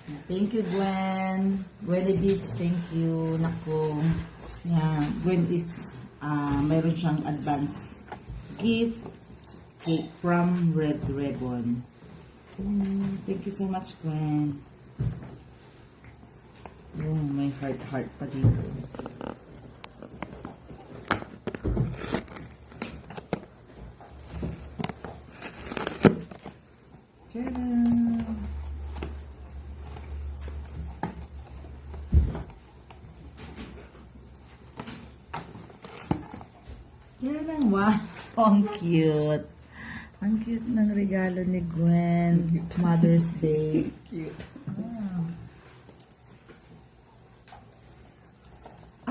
Thank you, Gwen. Gwen Beats, thank you. Nako. Yan. Gwen is, mayroon siyang advance gift cake from Red Ribbon. Thank you so much, Gwen. Oh, may heart pa dito. Tada! Yan, wow. Ang cute. Ang cute ng regalo ni Gwen. Mother's Day. Cute. Wow.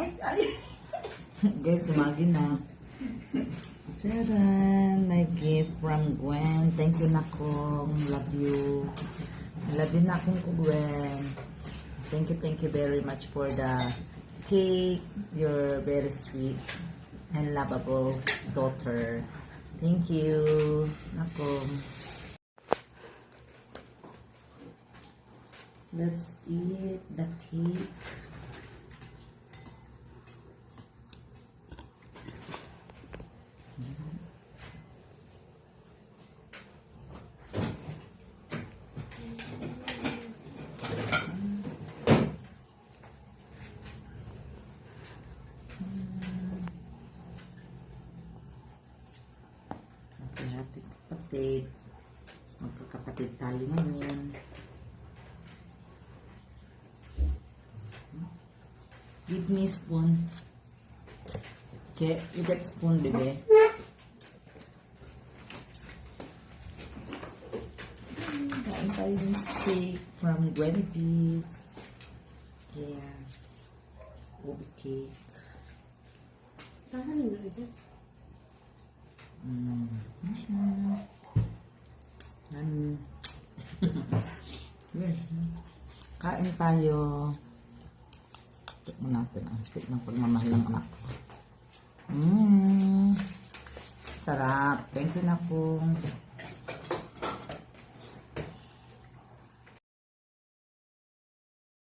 Ay! Guys, sumagi na. Charan! My gift from Gwen. Thank you, Nakong. Love you. Love you, Nakong ko, Gwen. Thank you very much for the cake. You're very sweet and lovable daughter. Thank you, Nakong. Let's eat the cake. Kapatid. Magkakapatid tayo ngayon. Give me spoon. Che, you get spoon, bebe. Kain tayo ng steak from Gwen Beats. Yeah. Ubi cake. Kahanin na ito. Kain tayo. Tikman natin ang sweet ng pagmamahal ng anak ko. Sarap. Thank you, Nakong.